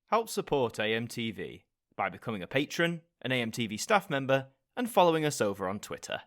Help support AMTV by becoming a patron, an AMTV staff member, and following us over on Twitter.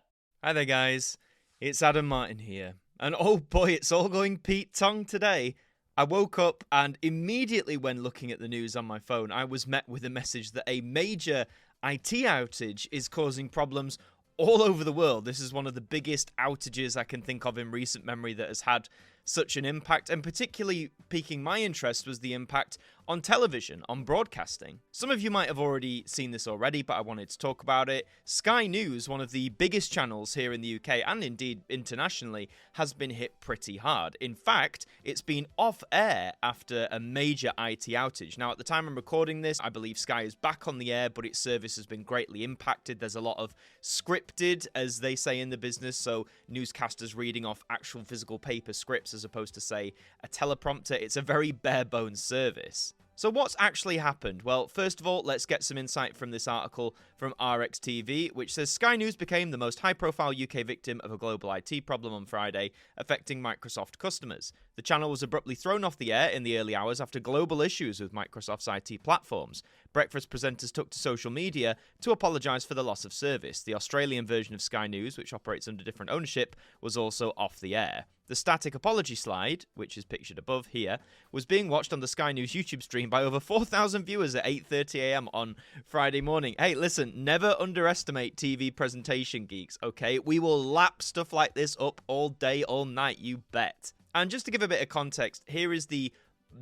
Hi there guys, it's Adam Martyn here, and oh boy, it's all going Pete Tong today. I woke up and immediately when looking at the news on my phone, I was met with a message that a major IT outage is causing problems all over the world. This is one of the biggest outages I can think of in recent memory that has had such an impact, and particularly piquing my interest was the impact on television, on broadcasting. Some of you might have already seen this already, but I wanted to talk about it. Sky News, one of the biggest channels here in the UK and indeed internationally, has been hit pretty hard. In fact, it's been off air after a major IT outage. Now, at the time I'm recording this, I believe Sky is back on the air, but its service has been greatly impacted. There's a lot of scripted, as they say in the business, so newscasters reading off actual physical paper scripts as opposed to, say, a teleprompter. It's a very bare-bones service. So what's actually happened? Well, first of all, let's get some insight from this article from RXTV, which says Sky News became the most high-profile UK victim of a global IT problem on Friday, affecting Microsoft customers. The channel was abruptly thrown off the air in the early hours after global issues with Microsoft's IT platforms. Breakfast presenters took to social media to apologise for the loss of service. The Australian version of Sky News, which operates under different ownership, was also off the air. The static apology slide, which is pictured above here, was being watched on the Sky News YouTube stream by over 4,000 viewers at 8:30 a.m. on Friday morning. Hey, listen, never underestimate TV presentation geeks, okay? We will lap stuff like this up all day, all night, you bet. And just to give a bit of context, here is the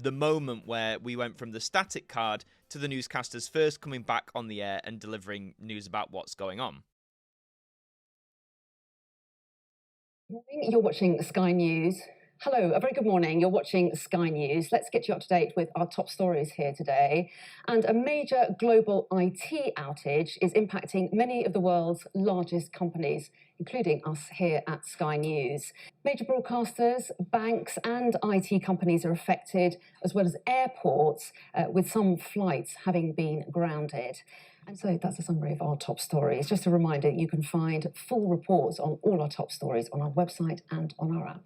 moment where we went from the static card to the newscasters first coming back on the air and delivering news about what's going on. You're watching Sky News. Hello, a very good morning. You're watching Sky News. Let's get you up to date with our top stories here today. And a major global IT outage is impacting many of the world's largest companies, including us here at Sky News. Major broadcasters, banks and IT companies are affected, as well as airports, with some flights having been grounded. And so that's a summary of our top stories. Just a reminder, you can find full reports on all our top stories on our website and on our app.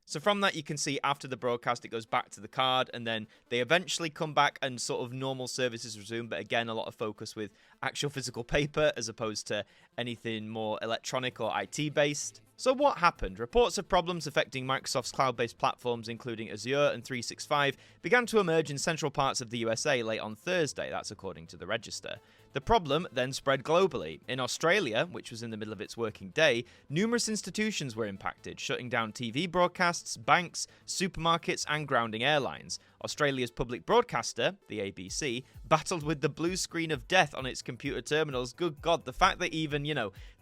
So from that, you can see after the broadcast, it goes back to the card, and then they eventually come back and sort of normal services resume. But again, a lot of focus with actual physical paper as opposed to anything more electronic or IT-based. So what happened? Reports of problems affecting Microsoft's cloud-based platforms, including Azure and 365, began to emerge in central parts of the USA late on Thursday. That's according to the Register. The problem then spread globally. In Australia, which was in the middle of its working day, numerous institutions were impacted, shutting down TV broadcasts, banks, supermarkets, and grounding airlines. Australia's public broadcaster, the ABC, battled with the blue screen of death on its computer terminals. Good God, the fact that even,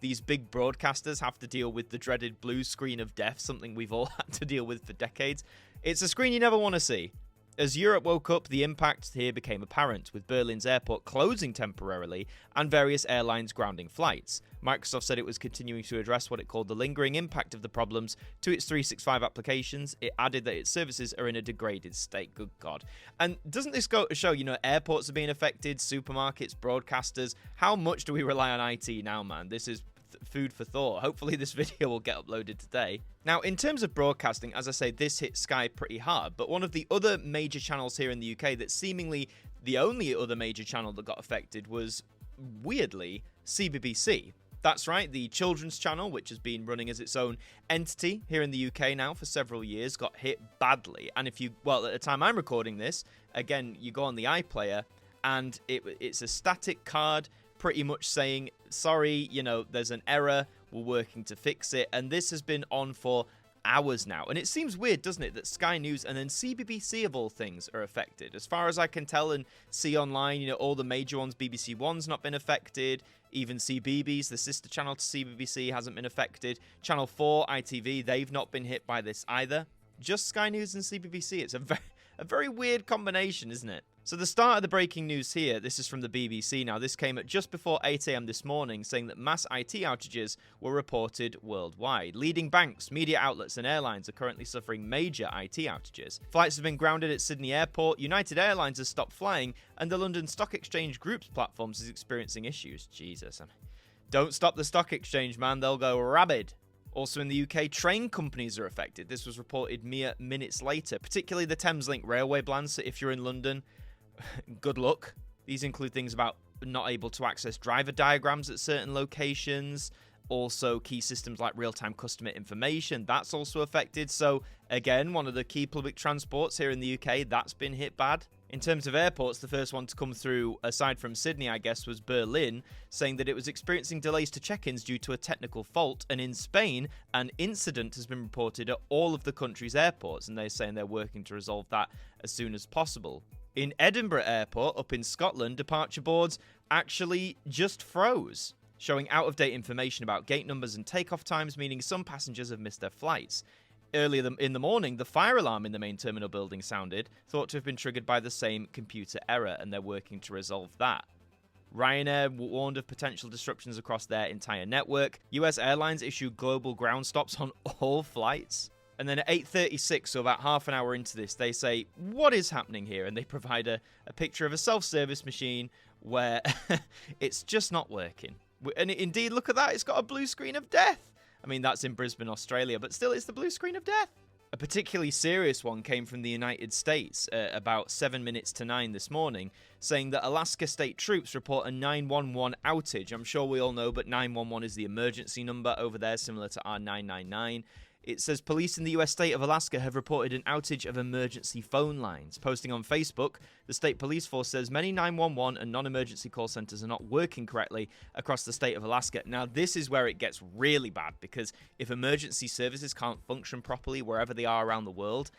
these big broadcasters have to deal with the dreaded blue screen of death, something we've all had to deal with for decades, it's a screen you never want to see. As Europe woke up, the impact here became apparent, with Berlin's airport closing temporarily and various airlines grounding flights. Microsoft said it was continuing to address what it called the lingering impact of the problems to its 365 applications. It added that its services are in a degraded state. Good God. And doesn't this go to show, airports are being affected, supermarkets, broadcasters? How much do we rely on IT now, man? This is food for thought. Hopefully this video will get uploaded today. Now, in terms of broadcasting, as I say, this hit Sky pretty hard, but one of the other major channels here in the UK that seemingly the only other major channel that got affected was, weirdly, CBBC. That's right, the children's channel, which has been running as its own entity here in the UK now for several years, got hit badly. And at the time I'm recording this, again, you go on the iPlayer and it's a static card pretty much saying, sorry, there's an error, we're working to fix it. And this has been on for hours now. And it seems weird, doesn't it, that Sky News and then CBBC of all things are affected. As far as I can tell and see online, all the major ones, BBC One's not been affected. Even CBeebies, the sister channel to CBBC, hasn't been affected. Channel 4, ITV, they've not been hit by this either. Just Sky News and CBBC. It's a very weird combination, isn't it? So the start of the breaking news here, this is from the BBC now, this came at just before 8 AM this morning, saying that mass IT outages were reported worldwide. Leading banks, media outlets and airlines are currently suffering major IT outages. Flights have been grounded at Sydney Airport, United Airlines has stopped flying, and the London Stock Exchange Group's platforms is experiencing issues. Jesus. Don't stop the stock exchange, man, they'll go rabid. Also in the UK, train companies are affected. This was reported mere minutes later, particularly the Thameslink railway plans. So if you're in London, good luck. These include things about not able to access driver diagrams at certain locations. Also, key systems like real-time customer information, that's also affected. So, again, one of the key public transports here in the UK, that's been hit bad. In terms of airports, the first one to come through, aside from Sydney, I guess, was Berlin, saying that it was experiencing delays to check-ins due to a technical fault. And in Spain, an incident has been reported at all of the country's airports, and they're saying they're working to resolve that as soon as possible. In Edinburgh Airport, up in Scotland, departure boards actually just froze, showing out-of-date information about gate numbers and takeoff times, meaning some passengers have missed their flights. Earlier in the morning, the fire alarm in the main terminal building sounded, thought to have been triggered by the same computer error, and they're working to resolve that. Ryanair warned of potential disruptions across their entire network. US Airlines issued global ground stops on all flights. And then at 8:36, so about half an hour into this, they say, what is happening here? And they provide a picture of a self-service machine where it's just not working. And indeed, look at that, it's got a blue screen of death. I mean, that's in Brisbane, Australia, but still, it's the blue screen of death. A particularly serious one came from the United States about 7 minutes to 9 this morning, saying that Alaska State Troops report a 911 outage. I'm sure we all know, but 911 is the emergency number over there, similar to our 999. It says police in the US state of Alaska have reported an outage of emergency phone lines. Posting on Facebook, the state police force says many 911 and non-emergency call centers are not working correctly across the state of Alaska. Now, this is where it gets really bad, because if emergency services can't function properly wherever they are around the world,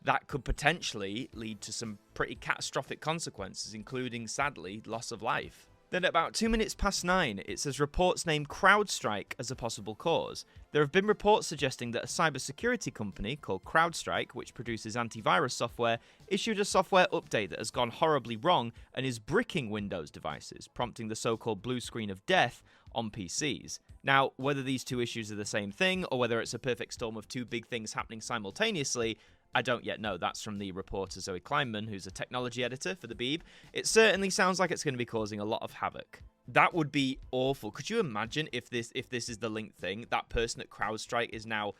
that could potentially lead to some pretty catastrophic consequences, including, sadly, loss of life. Then at about 2 minutes past 9, it says reports name CrowdStrike as a possible cause. There have been reports suggesting that a cybersecurity company called CrowdStrike, which produces antivirus software, issued a software update that has gone horribly wrong and is bricking Windows devices, prompting the so-called blue screen of death on PCs. Now, whether these two issues are the same thing, or whether it's a perfect storm of two big things happening simultaneously, I don't yet know. That's from the reporter Zoe Kleinman, who's a technology editor for the Beeb. It certainly sounds like it's going to be causing a lot of havoc. That would be awful. Could you imagine if this is the linked thing? That person at CrowdStrike is now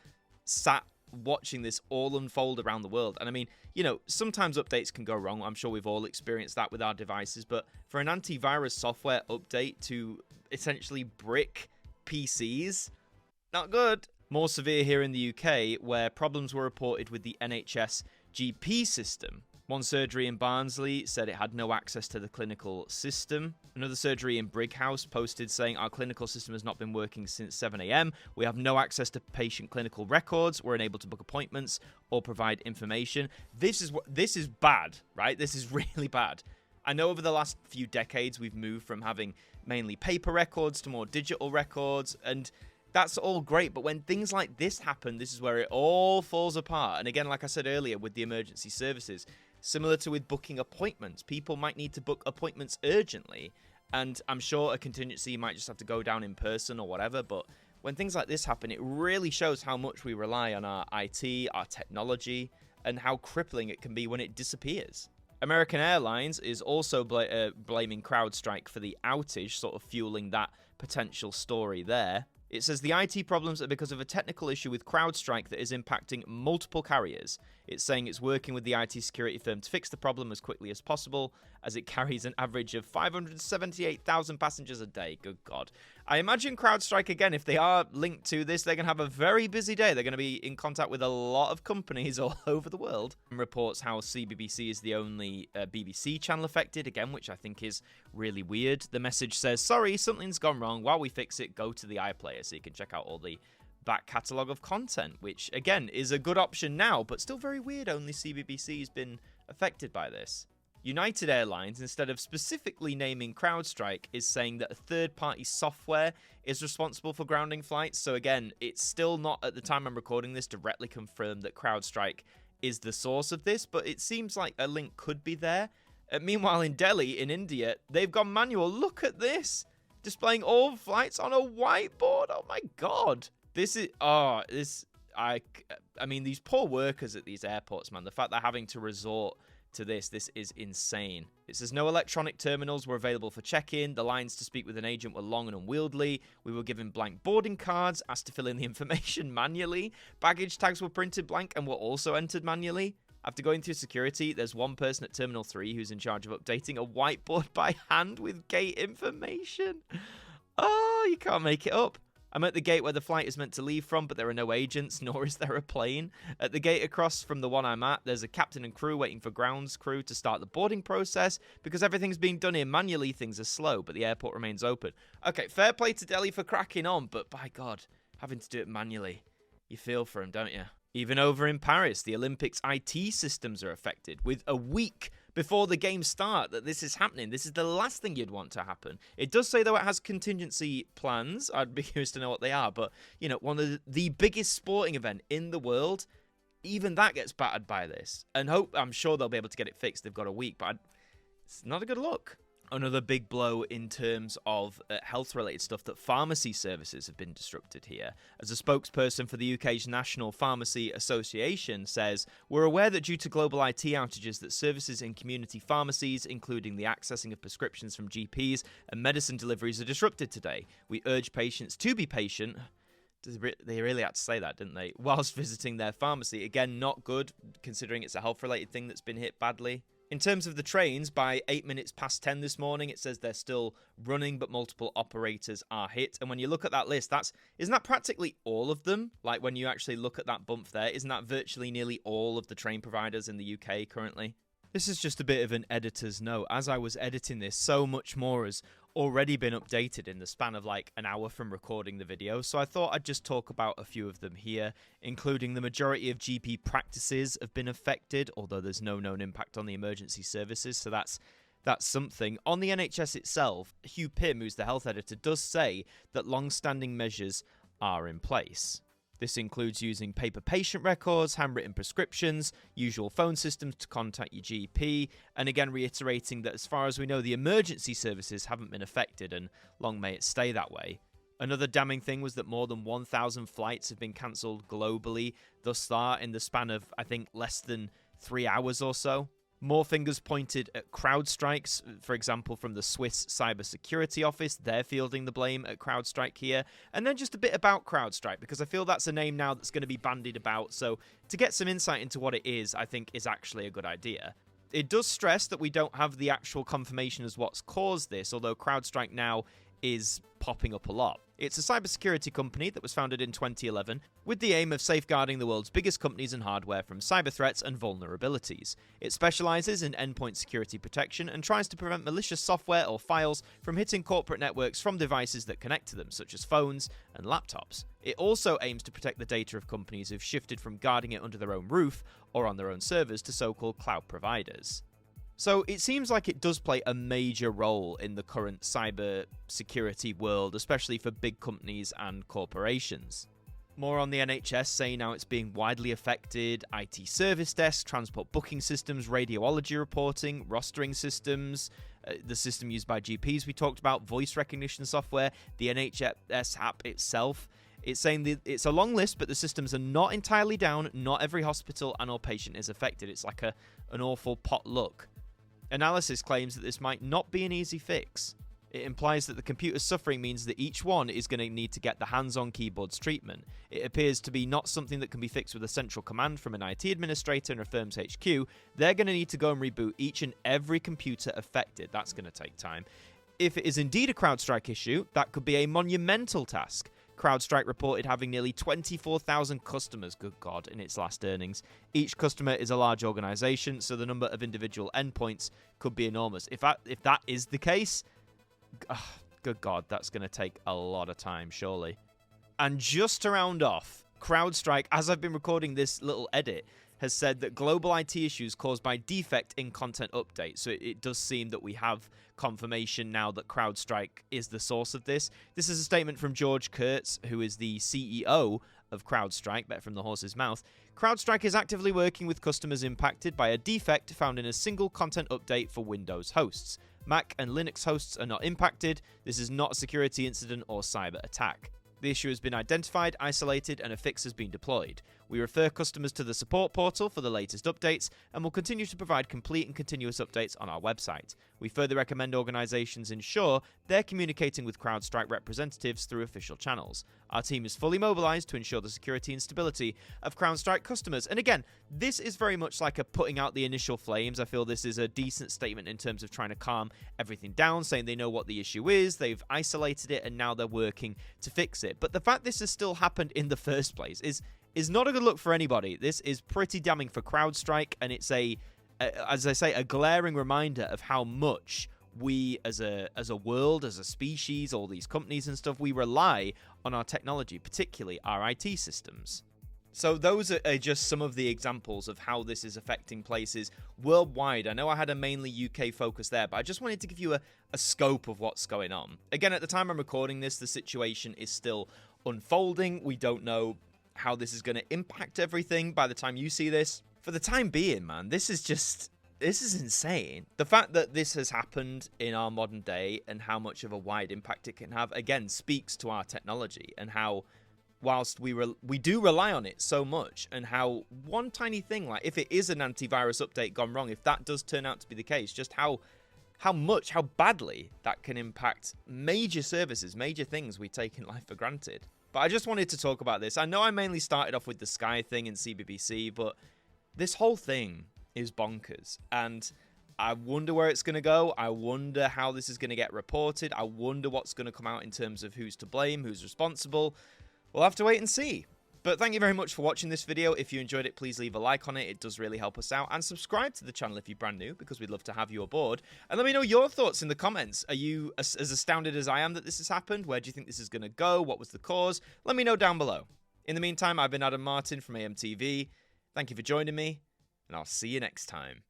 sat watching this all unfold around the world. And I mean, you know, sometimes updates can go wrong. I'm sure we've all experienced that with our devices. But for an antivirus software update to essentially brick PCs, not good. More severe here in the UK, where problems were reported with the NHS GP system. One surgery in Barnsley said it had no access to the clinical system. Another surgery in Brighouse posted saying our clinical system has not been working since 7 a.m. We have no access to patient clinical records. We're unable to book appointments or provide information. This is bad, right? This is really bad. I know over the last few decades we've moved from having mainly paper records to more digital records, and that's all great, but when things like this happen, this is where it all falls apart. And again, like I said earlier, with the emergency services, similar to with booking appointments, people might need to book appointments urgently, and I'm sure a contingency might just have to go down in person or whatever, but when things like this happen, it really shows how much we rely on our IT, our technology, and how crippling it can be when it disappears. American Airlines is also blaming CrowdStrike for the outage, sort of fueling that potential story there. It says the IT problems are because of a technical issue with CrowdStrike that is impacting multiple carriers. It's saying it's working with the IT security firm to fix the problem as quickly as possible, as it carries an average of 578,000 passengers a day. Good God. I imagine CrowdStrike, again, if they are linked to this, they're going to have a very busy day. They're going to be in contact with a lot of companies all over the world. Reports how CBBC is the only BBC channel affected, again, which I think is really weird. The message says, sorry, something's gone wrong. While we fix it, go to the iPlayer so you can check out all the back catalogue of content, which, again, is a good option now, but still very weird. Only CBBC has been affected by this. United Airlines, instead of specifically naming CrowdStrike, is saying that a third-party software is responsible for grounding flights. So again, it's still not, at the time I'm recording this, directly confirmed that CrowdStrike is the source of this, but it seems like a link could be there. Meanwhile, in Delhi, in India, they've gone manual. Look at this! Displaying all flights on a whiteboard. Oh my God! I mean, these poor workers at these airports, man, the fact they're having to resort to this. This is insane. It says no electronic terminals were available for check-in. The lines to speak with an agent were long and unwieldy. We were given blank boarding cards, asked to fill in the information manually. Baggage tags were printed blank and were also entered manually. After going through security, there's one person at Terminal 3 who's in charge of updating a whiteboard by hand with gate information. Oh, you can't make it up. I'm at the gate where the flight is meant to leave from, but there are no agents, nor is there a plane. At the gate across from the one I'm at, there's a captain and crew waiting for grounds crew to start the boarding process. Because everything's being done here manually, things are slow, but the airport remains open. Okay, fair play to Delhi for cracking on, but by God, having to do it manually. You feel for him, don't you? Even over in Paris, the Olympics' IT systems are affected, with a week before the games start that this is happening. This is the last thing you'd want to happen. It does say, though, it has contingency plans. I'd be curious to know what they are, but, you know, one of the biggest sporting event in the world, even that gets battered by this. And I'm sure they'll be able to get it fixed. They've got a week, but it's not a good look. Another big blow in terms of health-related stuff, that pharmacy services have been disrupted here. As a spokesperson for the UK's National Pharmacy Association says, we're aware that due to global IT outages that services in community pharmacies, including the accessing of prescriptions from GPs and medicine deliveries, are disrupted today. We urge patients to be patient. They really had to say that, didn't they? Whilst visiting their pharmacy. Again, not good, considering it's a health-related thing that's been hit badly. In terms of the trains, by 8 minutes past 10 this morning, it says they're still running, but multiple operators are hit. And when you look at that list, isn't that practically all of them? Like, when you actually look at that bump there, isn't that virtually nearly all of the train providers in the UK currently? This is just a bit of an editor's note. As I was editing this, so much more has already been updated in the span of like an hour from recording the video, so I thought I'd just talk about a few of them here, including the majority of GP practices have been affected, although there's no known impact on the emergency services, so that's something. On the NHS itself, Hugh Pym, who's the health editor, does say that long-standing measures are in place. This includes using paper patient records, handwritten prescriptions, usual phone systems to contact your GP, and again reiterating that as far as we know, the emergency services haven't been affected, and long may it stay that way. Another damning thing was that more than 1,000 flights have been cancelled globally thus far in the span of, I think, less than 3 hours or so. More fingers pointed at CrowdStrikes, for example, from the Swiss Cybersecurity Office. They're fielding the blame at CrowdStrike here. And then just a bit about CrowdStrike, because I feel that's a name now that's going to be bandied about. So to get some insight into what it is, I think is actually a good idea. It does stress that we don't have the actual confirmation as what's caused this, although CrowdStrike now is popping up a lot. It's a cybersecurity company that was founded in 2011 with the aim of safeguarding the world's biggest companies and hardware from cyber threats and vulnerabilities. It specializes in endpoint security protection and tries to prevent malicious software or files from hitting corporate networks from devices that connect to them, such as phones and laptops. It also aims to protect the data of companies who've shifted from guarding it under their own roof or on their own servers to so-called cloud providers. So it seems like it does play a major role in the current cyber security world, especially for big companies and corporations. More on the NHS, saying now it's being widely affected, IT service desks, transport booking systems, radiology reporting, rostering systems, the system used by GPs we talked about, voice recognition software, the NHS app itself. It's saying that it's a long list, but the systems are not entirely down. Not every hospital and or patient is affected. It's like an awful potluck. Analysis claims that this might not be an easy fix. It implies that the computer's suffering means that each one is going to need to get the hands-on keyboard's treatment. It appears to be not something that can be fixed with a central command from an IT administrator in a firm's HQ. They're going to need to go and reboot each and every computer affected. That's going to take time. If it is indeed a CrowdStrike issue, that could be a monumental task. CrowdStrike reported having nearly 24,000 customers, good God, in its last earnings. Each customer is a large organization, so the number of individual endpoints could be enormous. If that is the case, good God, that's going to take a lot of time, surely. And just to round off, CrowdStrike, as I've been recording this little edit, has said that global IT issues caused by defect in content updates. So it does seem that we have confirmation now that CrowdStrike is the source of this. This is a statement from George Kurtz, who is the CEO of CrowdStrike, better from the horse's mouth. CrowdStrike is actively working with customers impacted by a defect found in a single content update for Windows hosts. Mac and Linux hosts are not impacted. This is not a security incident or cyber attack. The issue has been identified, isolated, and a fix has been deployed. We refer customers to the support portal for the latest updates, and will continue to provide complete and continuous updates on our website. We further recommend organisations ensure they're communicating with CrowdStrike representatives through official channels. Our team is fully mobilised to ensure the security and stability of CrowdStrike customers. And again, this is very much like a putting out the initial flames. I feel this is a decent statement in terms of trying to calm everything down, saying they know what the issue is, they've isolated it, and now they're working to fix it. But the fact this has still happened in the first place is not a good look for anybody. This is pretty damning for CrowdStrike, and it's as I say, a glaring reminder of how much we as a world, as a species, all these companies and stuff, we rely on our technology, particularly our IT systems. So those are just some of the examples of how this is affecting places worldwide. I know I had a mainly UK focus there, but I just wanted to give you a scope of what's going on. Again, at the time I'm recording this, the situation is still unfolding. We don't know how this is going to impact everything by the time you see this. For the time being, man, this is insane. The fact that this has happened in our modern day and how much of a wide impact it can have, again, speaks to our technology and how, whilst we do rely on it so much, and how one tiny thing, like if it is an antivirus update gone wrong, if that does turn out to be the case, just how badly that can impact major services, major things we take in life for granted. But I just wanted to talk about this. I know I mainly started off with the Sky thing in CBBC, but this whole thing is bonkers, and I wonder where it's going to go. I wonder how this is going to get reported. I wonder what's going to come out in terms of who's to blame, who's responsible. We'll have to wait and see. But thank you very much for watching this video. If you enjoyed it, please leave a like on it. It does really help us out. And subscribe to the channel if you're brand new, because we'd love to have you aboard. And let me know your thoughts in the comments. Are you as astounded as I am that this has happened? Where do you think this is going to go? What was the cause? Let me know down below. In the meantime, I've been Adam Martyn from AMTV. Thank you for joining me, and I'll see you next time.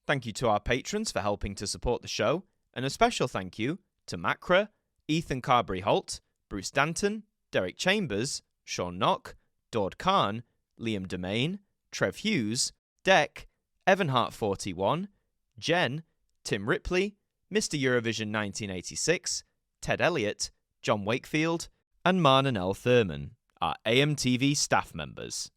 Thank you to our patrons for helping to support the show, and a special thank you to Macra, Ethan Carberry-Holt, Bruce Danton, Derek Chambers, Shaun Knock, Daud Khan, Liam De-Maine, Trev Hughes, Dec, Evonne Okafor, Jen, Tim Ripley, Mr. Eurovision 1986, Ted Elliott, John Wakefield, and Martyn L. Thurman, our AMTV staff members.